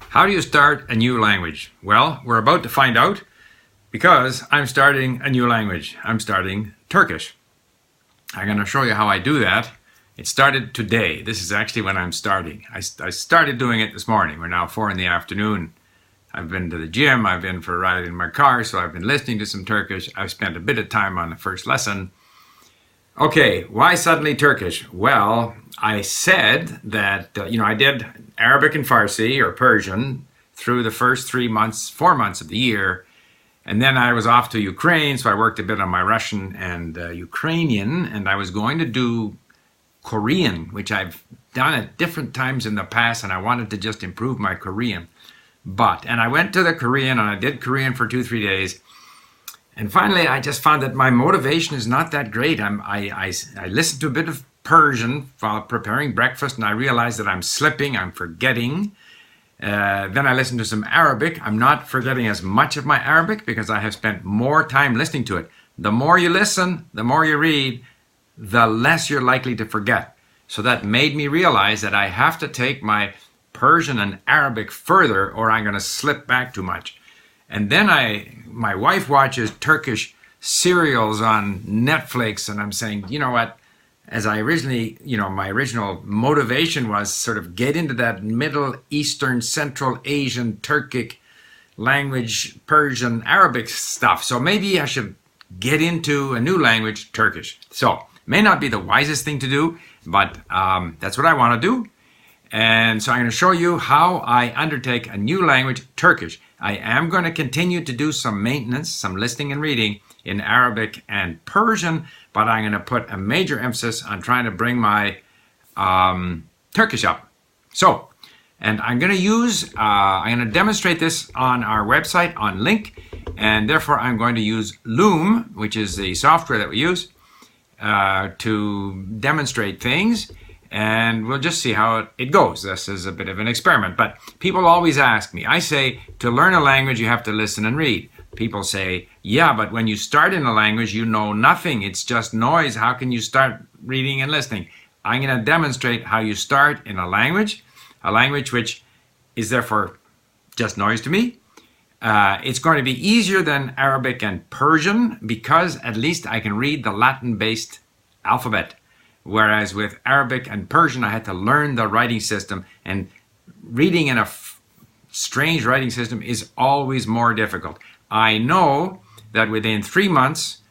How do you start a new language? Well, we're about to find out because I'm starting a new language. I'm starting Turkish. I'm going to show you how I do that. It started today. This is actually when I'm starting. I started doing it this morning. We're now 4 in the afternoon. I've been to the gym. I've been for a ride in my car, so I've been listening to some Turkish. I've spent a bit of time on the first lesson. Okay, why suddenly Turkish? Well, I said that, I did Arabic and Farsi or Persian through the first 4 months of the year. And then I was off to Ukraine, so I worked a bit on my Russian and Ukrainian, and I was going to do Korean, which I've done at different times in the past, and I wanted to just improve my Korean. And I went to the Korean, and I did Korean for 2-3 days. And finally, I just found that my motivation is not that great. I listened to a bit of Persian while preparing breakfast, and I realized that I'm slipping, I'm forgetting. Then I listened to some Arabic. I'm not forgetting as much of my Arabic because I have spent more time listening to it. The more you listen, the more you read, the less you're likely to forget. So that made me realize that I have to take my Persian and Arabic further or I'm going to slip back too much. And then my wife watches Turkish serials on Netflix, and I'm saying, you know what, as I originally, my original motivation was sort of get into that Middle Eastern, Central Asian, Turkic language, Persian, Arabic stuff. So maybe I should get into a new language, Turkish. So may not be the wisest thing to do, but that's what I want to do. And so I'm going to show you how I undertake a new language, Turkish. I am going to continue to do some maintenance, some listening and reading in Arabic and Persian, but I'm going to put a major emphasis on trying to bring my Turkish up. So, and I'm going to demonstrate this on our website on LingQ, and therefore I'm going to use Loom, which is the software that we use to demonstrate things. And we'll just see how it goes. This is a bit of an experiment, but people always ask me. I say, to learn a language, you have to listen and read. People say, yeah, but when you start in a language, you know nothing. It's just noise. How can you start reading and listening? I'm going to demonstrate how you start in a language which is therefore just noise to me. It's going to be easier than Arabic and Persian because at least I can read the Latin-based alphabet. Whereas with Arabic and Persian, I had to learn the writing system, and reading in a strange writing system is always more difficult. I know that within 3 months,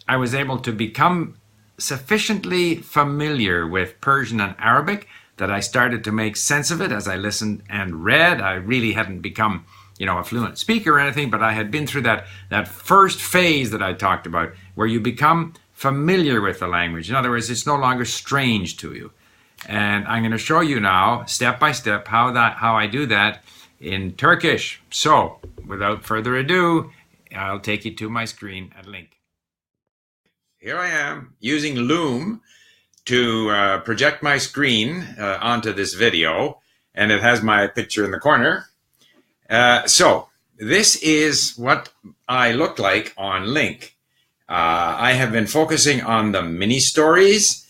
I was able to become sufficiently familiar with Persian and Arabic that I started to make sense of it as I listened and read. I really hadn't become, a fluent speaker or anything, but I had been through that first phase that I talked about, where you become familiar with the language. In other words, it's no longer strange to you. And I'm going to show you now, step by step, how I do that in Turkish. So, without further ado, I'll take you to my screen at LingQ. Here I am using Loom to project my screen onto this video, and it has my picture in the corner. So, this is what I look like on LingQ. I have been focusing on the mini stories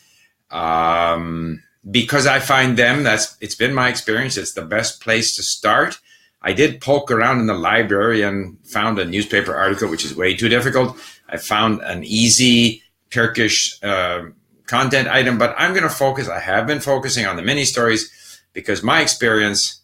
because I find it's been my experience, it's the best place to start. I did poke around in the library and found a newspaper article, which is way too difficult. I found an easy Turkish content item, but I have been focusing on the mini stories because my experience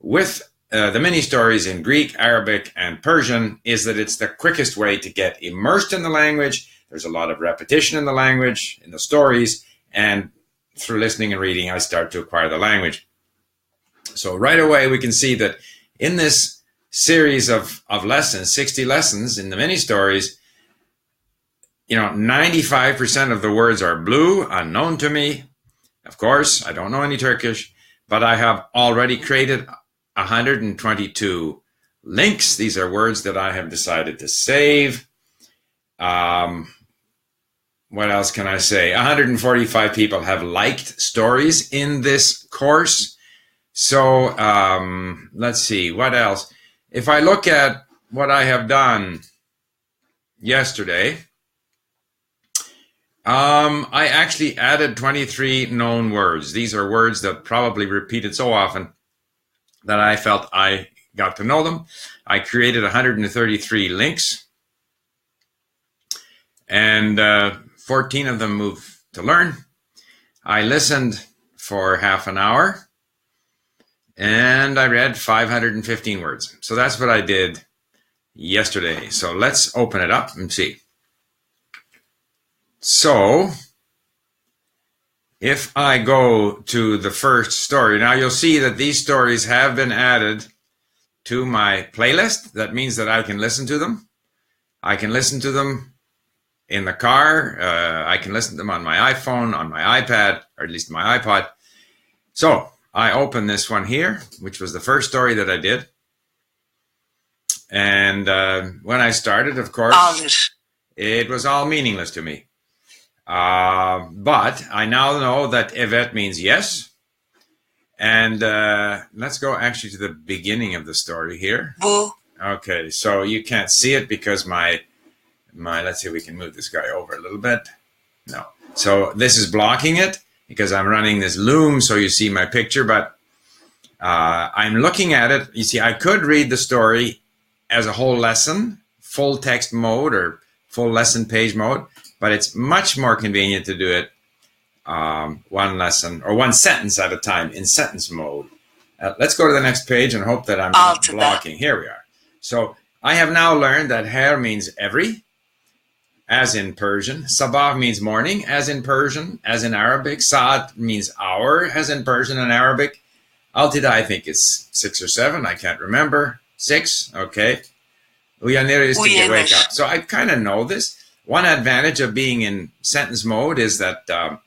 with the mini stories in Greek, Arabic, and Persian is that it's the quickest way to get immersed in the language. There's a lot of repetition in the language, in the stories, and through listening and reading, I start to acquire the language. So right away, we can see that in this series of lessons, 60 lessons in the mini stories, 95% of the words are blue, unknown to me. Of course, I don't know any Turkish, but I have already created 122 links. These are words that I have decided to save. What else can I say? 145 people have liked stories in this course. So let's see, what else? If I look at what I have done yesterday, I actually added 23 known words. These are words that probably repeated so often that I felt I got to know them. I created 133 links, and 14 of them moved to learn. I listened for half an hour, and I read 515 words. So that's what I did yesterday. So let's open it up and see. So if I go to the first story, now you'll see that these stories have been added to my playlist. That means that I can listen to them. I can listen to them in the car. I can listen to them on my iPhone, on my iPad, or at least my iPod. So I open this one here, which was the first story that I did. And when I started, of course, it was all meaningless to me. But I now know that evet means yes. And let's go actually to the beginning of the story here. Okay, so you can't see it because my let's see if we can move this guy over a little bit. No. So this is blocking it because I'm running this Loom, so you see my picture, but I'm looking at it. You see, I could read the story as a whole lesson, full text mode or full lesson page mode, but it's much more convenient to do it one lesson or one sentence at a time in sentence mode. Let's go to the next page and hope that I'm not blocking. Here we are. So I have now learned that her means every, as in Persian. Sabah means morning, as in Persian, as in Arabic. Saat means hour, as in Persian and Arabic. Altida, I think it's 6 or 7. I can't remember. 6, okay. Uyanir is to get wake up. So I kind of know this. One advantage of being in sentence mode is that a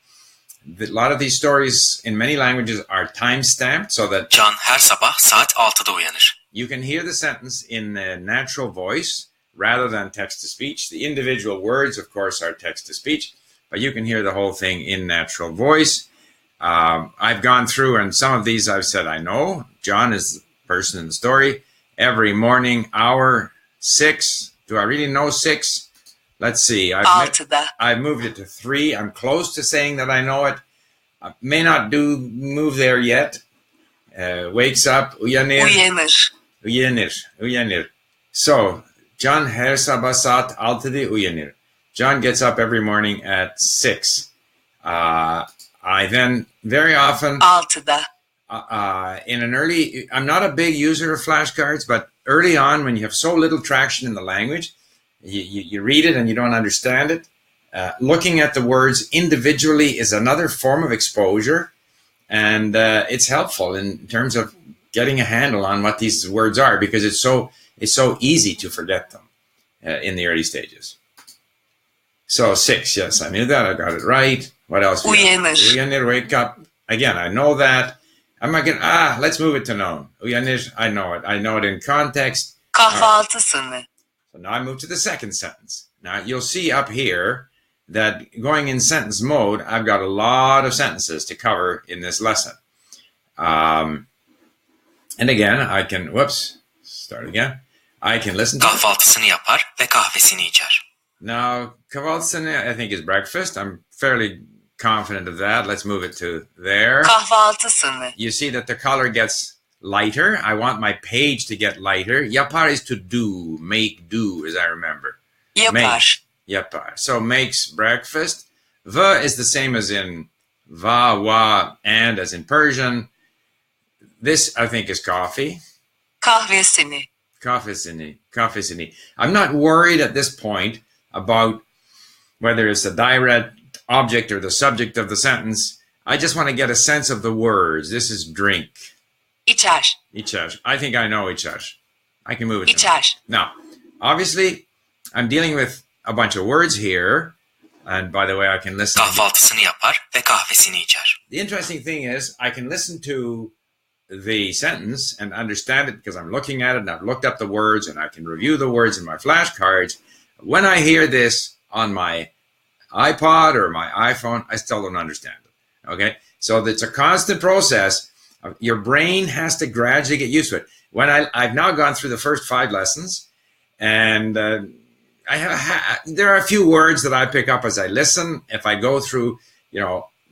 lot of these stories in many languages are time-stamped so that Can her sabah saat 6'da uyanır. You can hear the sentence in the natural voice rather than text-to-speech. The individual words, of course, are text-to-speech, but you can hear the whole thing in natural voice. I've gone through, and some of these I've said I know. John is the person in the story. Every morning, hour, 6. Do I really know 6? Let's see. I've moved it to 3. I'm close to saying that I know it. I may not move there yet. Wakes up. Uyanır. Uyanır. So, John her sabah saat 6'da uyanır. John gets up every morning at 6. I then very often 6'da. I'm not a big user of flashcards, but early on when you have so little traction in the language, you read it and you don't understand it. Looking at the words individually is another form of exposure, and it's helpful in terms of getting a handle on what these words are because it's so easy to forget them in the early stages. So 6, yes, I knew that. I got it right. What else? Uyanır, wake up. Again, I know that. I'm not going let's move it to known. Uyanır, I know it. I know it in context. Kahvaltısını. So now I move to the second sentence. Now you'll see up here that going in sentence mode, I've got a lot of sentences to cover in this lesson. And again, I can, start again. I can listen to Kahvaltısını yapar ve kahvesini içer. Now, kahvaltısını, I think, is breakfast. I'm fairly confident of that. Let's move it to there. Kahvaltısını. You see that the color gets lighter. I want my page to get lighter. Yapar is to do, make, do, as I remember. Yapar. Yapar. So makes breakfast. Va is the same as in va, wa, and as in Persian. This, I think, is coffee. Kahvesini. Kahvesini. I'm not worried at this point about whether it's the direct object or the subject of the sentence. I just want to get a sense of the words. This is drink. İçer. İçer. I think I know içer. I can move it. İçer. Now, obviously, I'm dealing with a bunch of words here. And by the way, I can listen. Kahvaltısını yapar ve kahvesini içer. The interesting thing is I can listen to the sentence and understand it because I'm looking at it and I've looked up the words and I can review the words in my flashcards. When I hear this on my iPod or my iPhone, I still don't understand it. Okay? So it's a constant process. Your brain has to gradually get used to it. When I've now gone through the first 5 lessons, and there are a few words that I pick up as I listen. If I go through,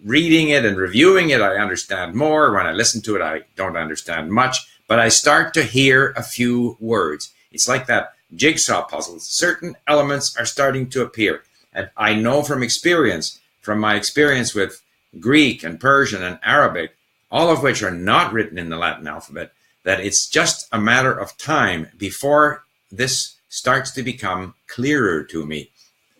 reading it and reviewing it, I understand more. When I listen to it, I don't understand much. but I start to hear a few words. It's like that jigsaw puzzle. Certain elements are starting to appear. And I know from experience, from my experience with Greek and Persian and Arabic, all of which are not written in the Latin alphabet, that it's just a matter of time before this starts to become clearer to me.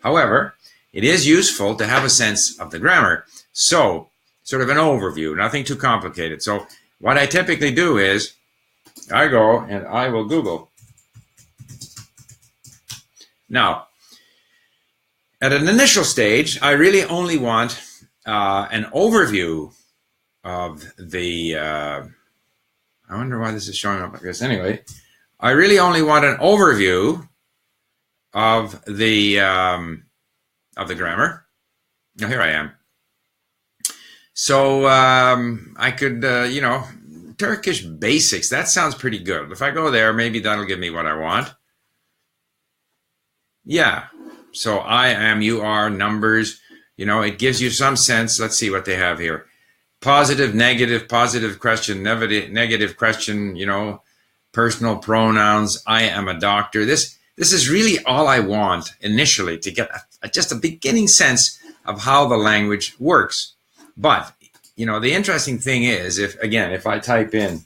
However, it is useful to have a sense of the grammar. So, sort of an overview, nothing too complicated. So, what I typically do is, I go and I will Google. Now, at an initial stage, I really only want an overview of the, I wonder why this is showing up like this. Anyway, I really only want an overview of the grammar. Now, here I am. So I could, Turkish basics, that sounds pretty good. If I go there, maybe that'll give me what I want. Yeah, so I am, you are, numbers, it gives you some sense. Let's see what they have here. Positive question, negative question, personal pronouns, I am a doctor. This is really all I want initially, to get just a beginning sense of how the language works. But, the interesting thing is, if I type in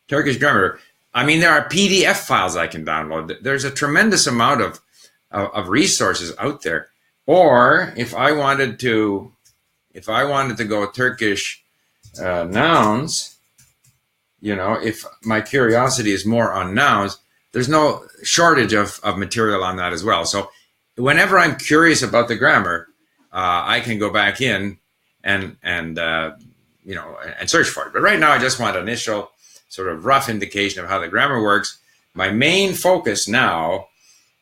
Turkish grammar, there are PDF files I can download. There's a tremendous amount of resources out there. Or if I wanted to go Turkish nouns, if my curiosity is more on nouns, there's no shortage of material on that as well. So whenever I'm curious about the grammar, I can go back in and search for it. But right now, I just want an initial sort of rough indication of how the grammar works. My main focus now,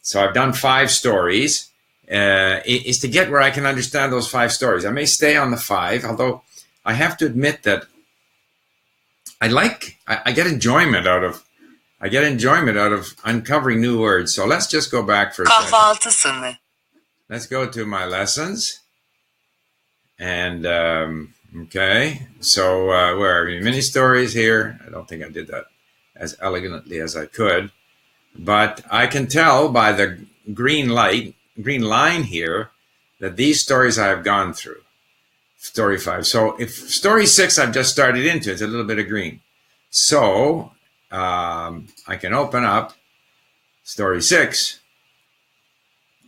so I've done 5 stories, is to get where I can understand those 5 stories. I may stay on the 5, although I have to admit that I get enjoyment out of uncovering new words. So let's just go back for a second. Kahvaltısını. Let's go to my lessons. And, okay, so where are we? Mini stories here. I don't think I did that as elegantly as I could. But I can tell by the green line here, that these stories I have gone through. Story 5. So if story 6 I've just started into, it's a little bit of green. So I can open up story 6.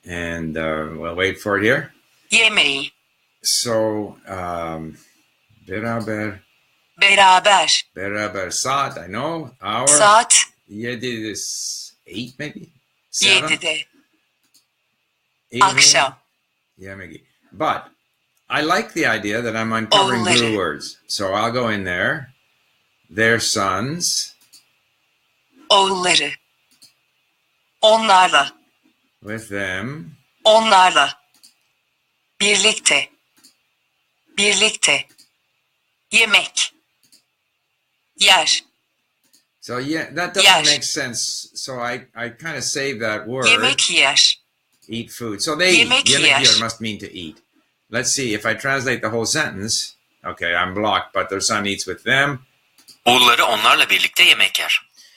And we'll wait for it here. Yemeği. So, beraber. Saat, I know. Hour. Saat. 7 is 8 maybe? 7? 7'de. Akşam. Yemeği. But I like the idea that I'm uncovering blue words. So I'll go in there. Their sons. Oğulları. Onlarla. With them. Onlarla. Birlikte. Yemek. Yer. So yeah, that doesn't make sense. So I kind of save that word. Yemek yer. Eat food. So they Yemek eat. Yemek yer. yer must mean to eat. Let's see if I translate the whole sentence. Okay, I'm blocked, but their son eats with them. Oğulları onlarla birlikte yemek yer.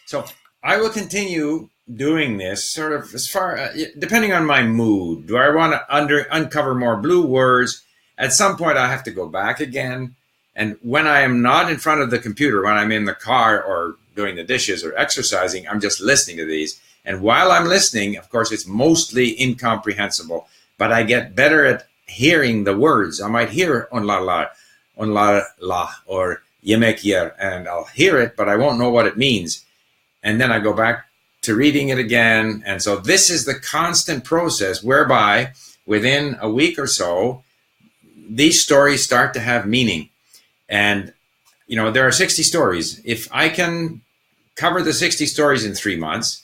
So I will continue doing this sort of as far, depending on my mood. Do I want to uncover more blue words? At some point, I have to go back again. And when I am not in front of the computer, when I'm in the car or doing the dishes or exercising, I'm just listening to these. And while I'm listening, of course, it's mostly incomprehensible, but I get better at hearing the words. I might hear on la, or yemek yer, and I'll hear it, but I won't know what it means. And then I go back to reading it again. And so this is the constant process whereby within a week or so, these stories start to have meaning. And, there are 60 stories. If I can cover the 60 stories in 3 months,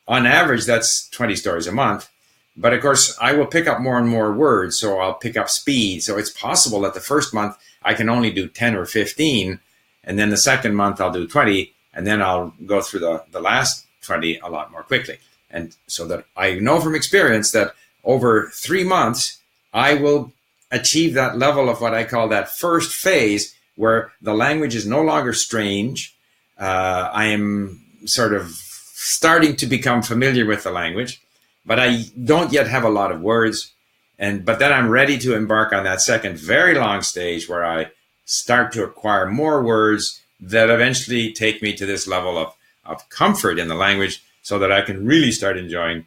on average, that's 20 stories a month. But of course, I will pick up more and more words. So I'll pick up speed. So it's possible that the first month I can only do 10 or 15. And then the second month I'll do 20. And then I'll go through the last 20 a lot more quickly. And so that I know from experience that over 3 months, I will achieve that level of what I call that first phase, where the language is no longer strange. I am sort of starting to become familiar with the language, but I don't yet have a lot of words. But then I'm ready to embark on that second very long stage where I start to acquire more words that eventually take me to this level of comfort in the language so that I can really start enjoying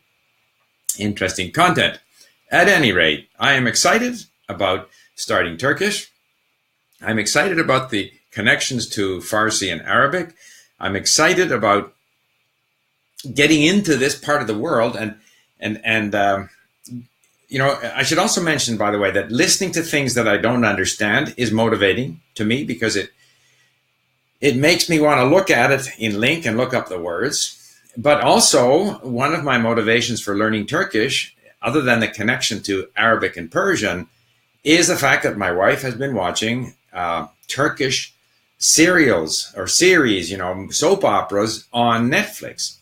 interesting content. At any rate, I am excited about starting Turkish. I'm excited about the connections to Farsi and Arabic. I'm excited about getting into this part of the world. I should also mention, by the way, that listening to things that I don't understand is motivating to me because it makes me want to look at it in LingQ and look up the words. But also, one of my motivations for learning Turkish, other than the connection to Arabic and Persian, is the fact that my wife has been watching Turkish serials or series, soap operas on Netflix.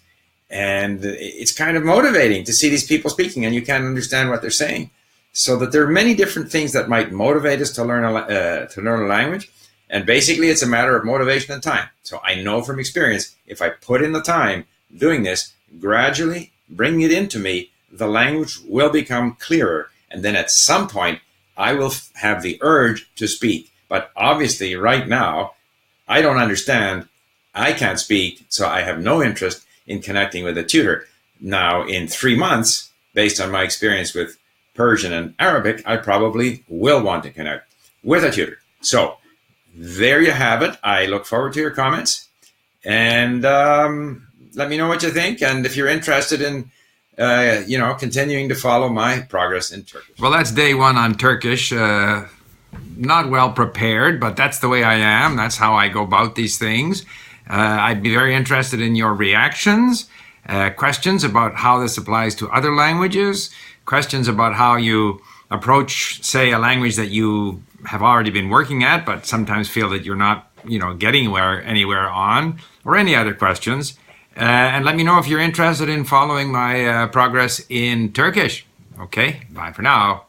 And it's kind of motivating to see these people speaking and you can't understand what they're saying. So that there are many different things that might motivate us to learn a language. And basically, it's a matter of motivation and time. So I know from experience, if I put in the time doing this, gradually bring it into me, the language will become clearer. And then at some point, I will have the urge to speak. But obviously, right now, I don't understand. I can't speak, so I have no interest in connecting with a tutor. Now, in 3 months, based on my experience with Persian and Arabic, I probably will want to connect with a tutor. So there you have it. I look forward to your comments. And let me know what you think. And if you're interested in continuing to follow my progress in Turkish. Well, that's day one on Turkish. Not well prepared, but that's the way I am. That's how I go about these things. I'd be very interested in your reactions, questions about how this applies to other languages, questions about how you approach, say, a language that you have already been working at, but sometimes feel that you're not, getting anywhere on, or any other questions. And let me know if you're interested in following my progress in Turkish. Okay, bye for now.